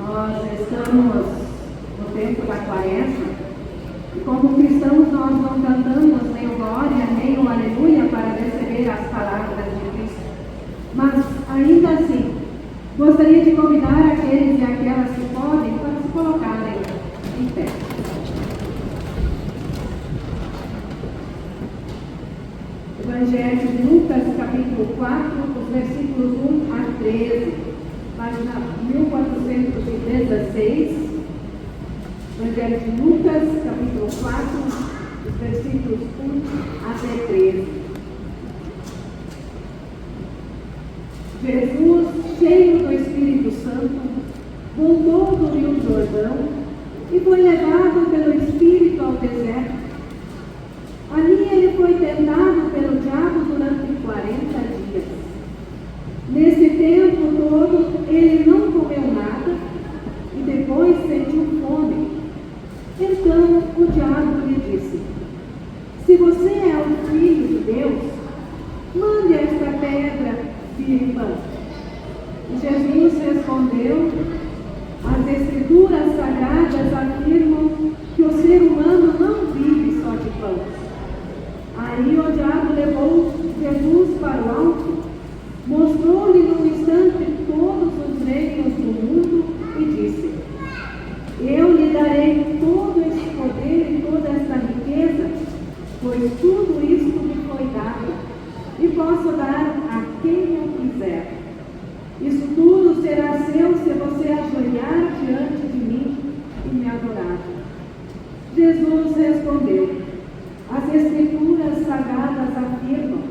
Nós estamos no tempo da Quaresma e, como cristãos, nós não cantamos nem o glória, nem o aleluia para receber as palavras de Cristo. Mas, ainda assim, gostaria de convidar aqueles e aquelas que podem para se colocarem em pé. Evangelho de Lucas, capítulo 4, os versículos 1 a 13, página 1416. Evangelho de Lucas, capítulo 4, os versículos 1 até 13. Jesus, cheio do Espírito Santo, voltou do Rio Jordão e foi levado pelo Espírito ao deserto. Ali ele foi tentado pelo diabo durante 40 dias. Nesse tempo todo, ele não comeu nada e depois sentiu fome. Então o diabo lhe disse: se você é o Filho de Deus, mande esta pedra vir pão. E Jesus respondeu: as Escrituras Sagradas afirmam que o ser humano não vive só de pão. Aí o diabo levou Jesus para o alto, mostrou-lhe num instante todos os reinos do mundo e disse: eu lhe darei todo este poder e toda esta riqueza, pois tudo isto me foi dado, e posso dar a quem eu quiser. Isso tudo será seu se você ajoelhar diante de mim e me adorar. Jesus respondeu: as Escrituras Sagradas afirmam: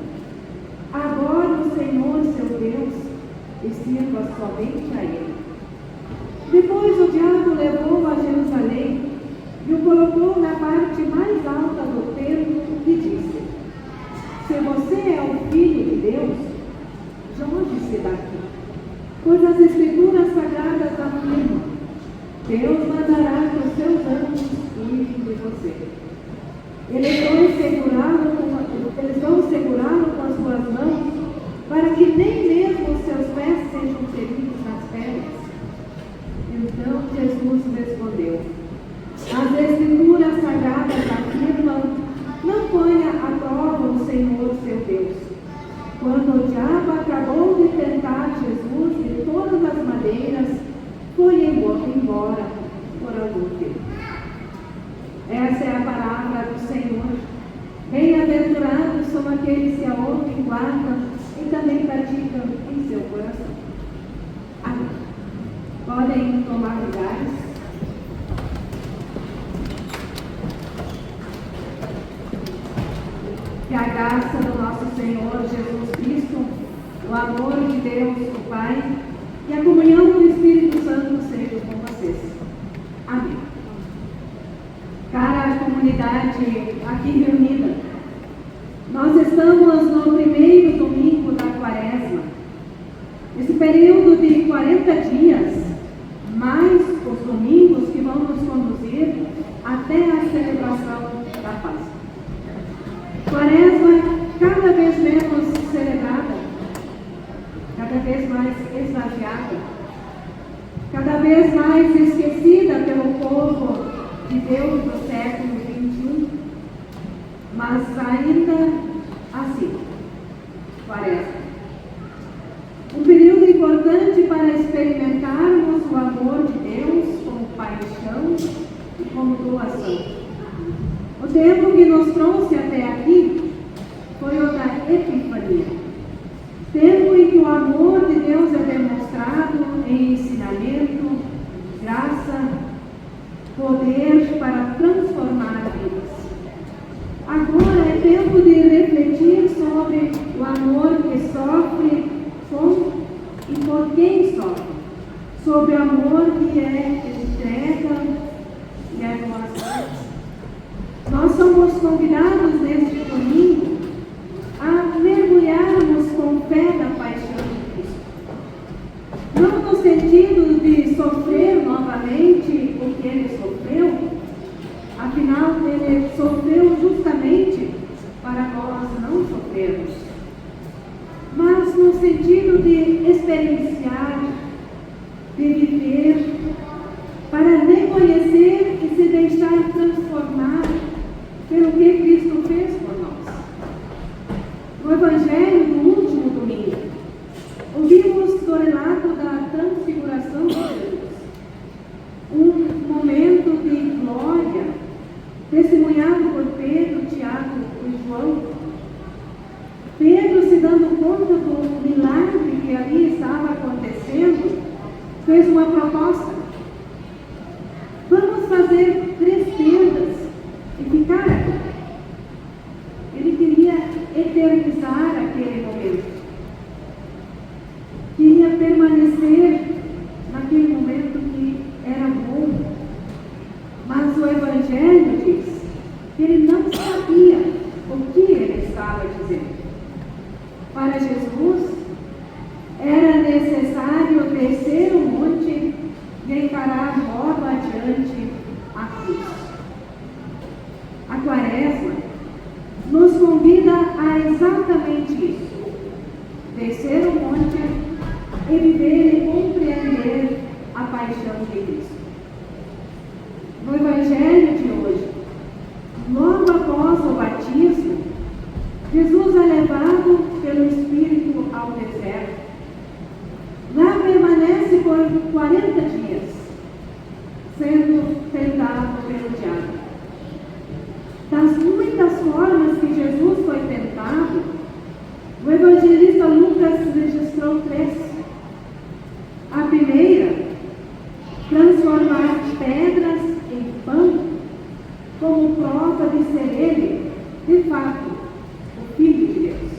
agora o Senhor seu Deus, e sirva somente a Ele. Depois o diabo levou a Jerusalém e o colocou na parte mais alta do templo e disse: se você é o Filho de Deus, jogue-se daqui, pois as Escrituras Sagradas afirmam: Deus mandará que os seus anjos cuidem de você. Eles vão segurá-lo com as suas mãos, para que nem mesmo os seus pés sejam feridos nas pedras. Então Jesus respondeu: as Escrituras Sagradas afirmam: não ponha à prova o Senhor seu Deus. Quando o diabo acabou de tentar Jesus de todas as maneiras, foi embora por algum tempo. Essa é a palavra do Senhor. Bem-aventurados são aqueles que a ouvem, guardam e também praticam em seu coração. Amém. Podem tomar lugares. Que a graça do nosso Senhor Jesus Cristo, o amor de Deus, o Pai, e a comunhão do Espírito Santo sejam com vocês. Amém. Cara comunidade aqui reunida, nós estamos no primeiro domingo da Quaresma. Esse período de 40 dias, mais os domingos que vão nos conduzir até a celebração da Páscoa. Quaresma cada vez menos celebrada, cada vez mais esvaziada, cada vez mais esquecida pelo povo de Deus do século XXI, mas ainda assim, Quaresma. Um período importante para experimentarmos o amor de Deus como paixão e como doação. O tempo que nos trouxe até aqui foi o da Epifania. Tempo em que o amor de Deus é demonstrado em ensinamento, graça, poder para transformar vidas. Agora é tempo de refletir sobre o amor que sofre com e por quem sofre, sobre o amor que é entrega e é doação. Nós somos convidados neste domingo a mergulharmos com fé na paixão de Cristo. Não no sentido de sofrer novamente o que ele sofreu, afinal ele sofreu justamente para nós não sofrermos, mas no sentido de experienciar, de viver proposta. Vamos fazer 3 tendas e ficar aqui. Ele queria eternizar aquele momento. Queria permanecer naquele momento que era bom. Mas o Evangelho diz que ele não sabia o que ele estava dizendo. Para Jesus, era necessário descer o monte e encarar logo adiante a cruz. A Quaresma nos convida a exatamente isso: descer o monte e viver e compreender a paixão de Cristo. No Evangelho de hoje, logo após o batismo, Jesus é levado pelo Espírito ao deserto. Lá permanece por 40 dias, sendo tentado pelo diabo. Das muitas formas que Jesus foi tentado, o evangelista Lucas registrou 3. A primeira, transformar pedras em pão, como prova de ser ele, de fato, o Filho de Deus.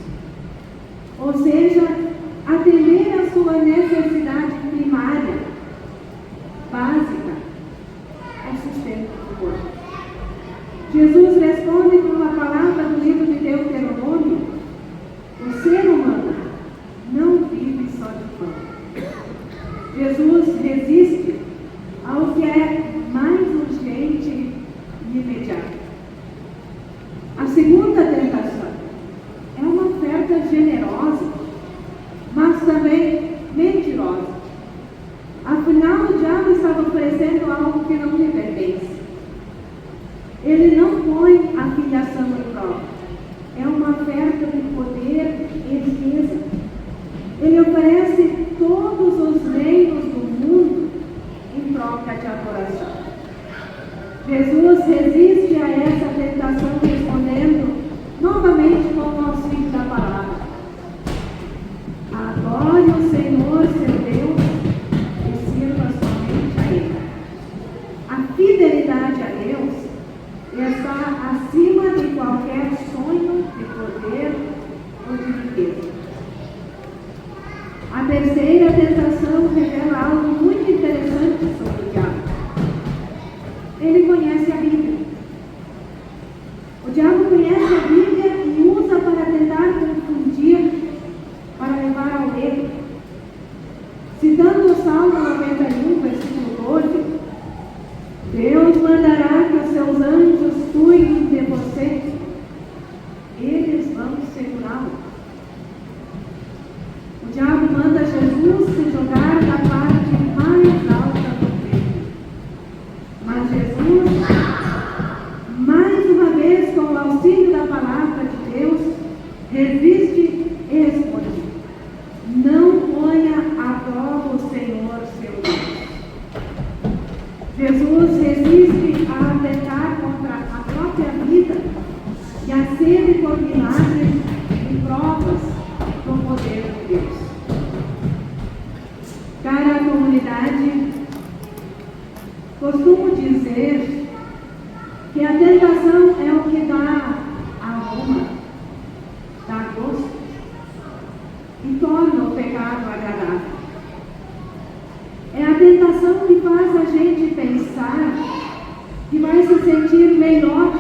Ou seja, atender a sua necessidade primária, básica, o sustento do corpo. Jesus responde com a palavra do livro de Deuteronômio: o ser humano não vive só de pão. Jesus resiste ao que é mais urgente e imediato. A segunda tentação é uma oferta generosa, mas também mentirosa. Afinal, o diabo estava oferecendo algo que não lhe pertence. Ele não põe a filiação em prova. É uma oferta de poder e riqueza. Ele oferece todos os reinos do mundo em troca de adoração. Jesus resiste a essa tentação respondendo novamente com o auxílio da palavra: adore o Senhor seu Deus e sirva somente a Ele. A fidelidade a Deus está acima de qualquer sonho de poder ou de riqueza. A terceira tentação revela algo muito interessante sobre o diabo. Ele conhece a Bíblia. O diabo conhece a Bíblia e usa para tentar confundir, para levar ao erro. Citando o Salmo 91, versículo 12, Deus mandará que os seus anjos cuidem de você. Eles vão segurá-lo. O diabo manda Jesus se jogar na parte mais alta do templo. Mas Jesus, mais uma vez com o auxílio da palavra de Deus, resiste e responde: não ponha à prova o Senhor seu Deus. Jesus resiste a atentar contra a própria vida e a sede por milagres e provas do poder de Deus. Cara comunidade, costumo dizer que a tentação é o que dá aroma, dá gosto e torna o pecado agradável. É a tentação que faz a gente pensar que vai se sentir melhor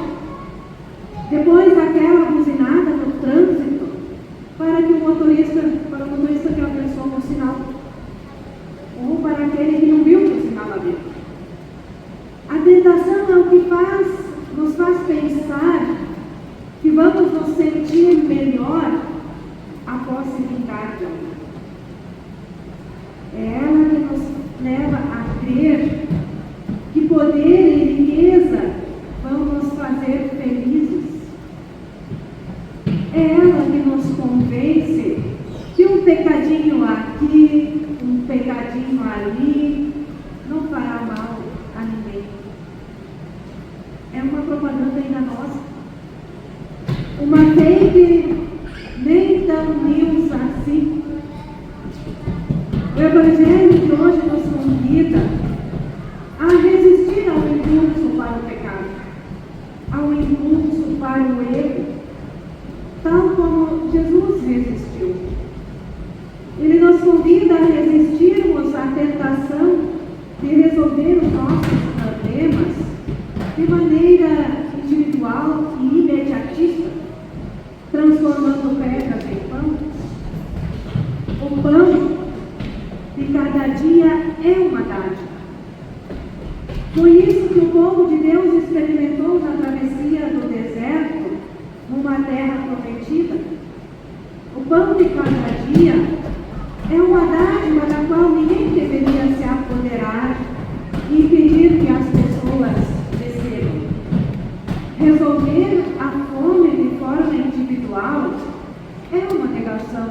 depois daquela buzinada no trânsito para o motorista que alcançou no sinal, ou para aquele que não viu o sinal ali. A tentação é o que nos faz pensar que vamos nos sentir melhor após se vingar de alguém. É ela que nos leva a crer que poder e riqueza vão nos fazer felizes. É ela que nos convence que um pecadinho aqui, um pecadinho ali, não fará mal a ninguém. É uma propaganda enganosa. Uma fake nem tão news assim. O Evangelho de hoje nos convida resolver os nossos problemas de maneira individual e imediatista, transformando pedras em pão. O pão de cada dia é uma dádiva. Foi isso que o povo de Deus experimentou na travessia do deserto, numa terra prometida. O pão de cada dia é uma dádiva da qual ninguém deveria se apoderar e impedir que as pessoas recebam. Resolver a fome de forma individual é uma negação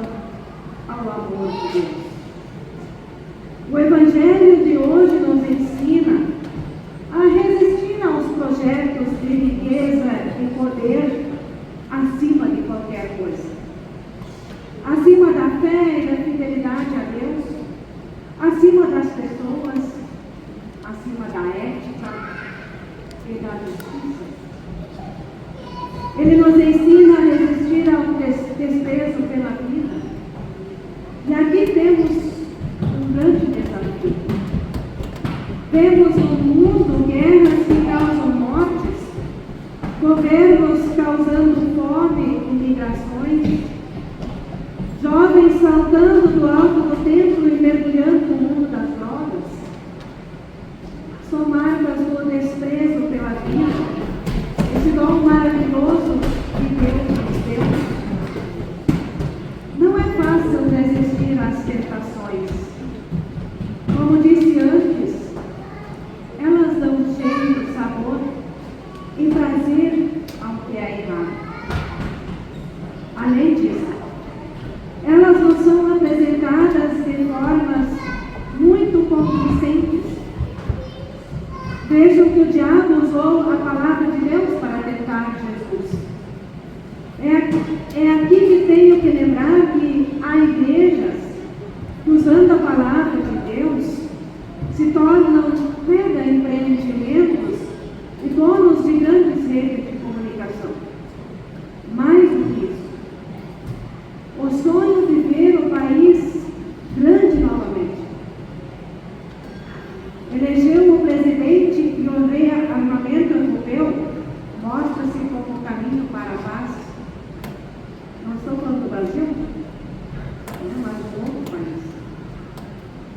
ao amor de Deus. O Evangelho de hoje nos ensina a resistir aos projetos de riqueza e poder acima de qualquer coisa. Acima da fé e da fidelidade a Deus, acima das pessoas, acima da ética e da justiça. Ele nos ensina a resistir ao desprezo pela vida. E aqui temos um grande desafio. Vemos no mundo guerras que causam mortes, governos causando fome e migrações, jovens saltando do alto do templo e mergulhando no mundo das drogas, somadas do desprezo pela vida, esse dom maravilhoso que Deus nos deu. Não é fácil resistir às tentações. Como disse antes, elas dão cheiro, sabor e prazer ao que é errado. Além disso, elas nos são apresentadas de formas muito convincentes. Vejam que o diabo usou a palavra de Deus para tentar Jesus. É aqui que tenho que lembrar que há igrejas que, usando a palavra de Deus, se tornam mega empreendimentos e donos de grandes redes de comunicação. Mais do que isso, o sonho de ver o país grande novamente. Elegeu o presidente e o rearmamento europeu mostra-se como o caminho para a paz. Não estou falando do Brasil, mas de outro país.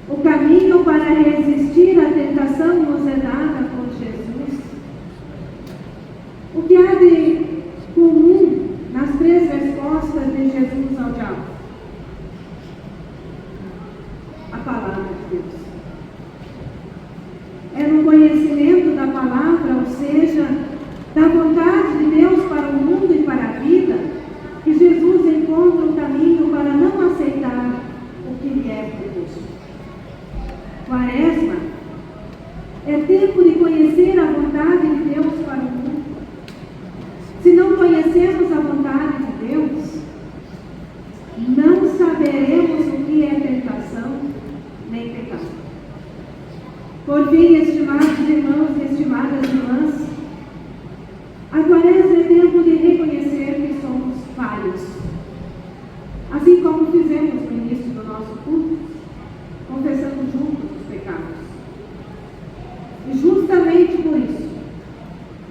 O caminho para resistir à tentação nos é dada por Jesus. O que há de comum nas três respostas de Jesus ao diabo? A palavra de Deus. É no conhecimento da palavra, ou seja, da vontade de Deus para o mundo e para a vida, que Jesus encontra o caminho para não aceitar o que lhe é proposto. Quaresma é tempo de conhecer a vontade de Deus para o mundo. Se não conhecemos a vontade de Deus, não saberemos o que é tentação nem pecado. Por fim, estimados irmãos e estimadas irmãs, a Quaresma é tempo de reconhecer que somos falhos. Assim como fizemos no início do nosso culto, confessando juntos os pecados. E justamente por isso,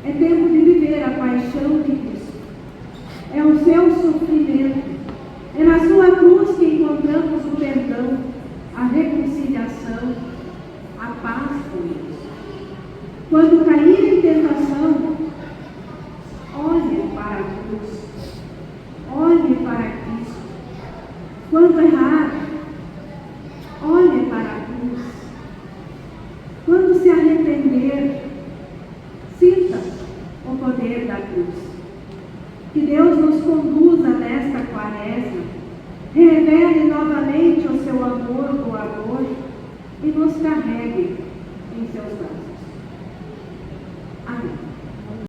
é tempo de viver a paixão de Cristo. É o seu sofrimento. É na sua cruz que encontramos o perdão, a reconciliação, a paz com Deus. Quando cair em tentação, olhe para a cruz. Olhe para Cristo. Quando errar, olhe para a cruz. Quando se arrepender, sinta o poder da cruz. Que Deus nos conduza nesta Quaresma, revele novamente o seu amor doador e nos carregue em seus braços.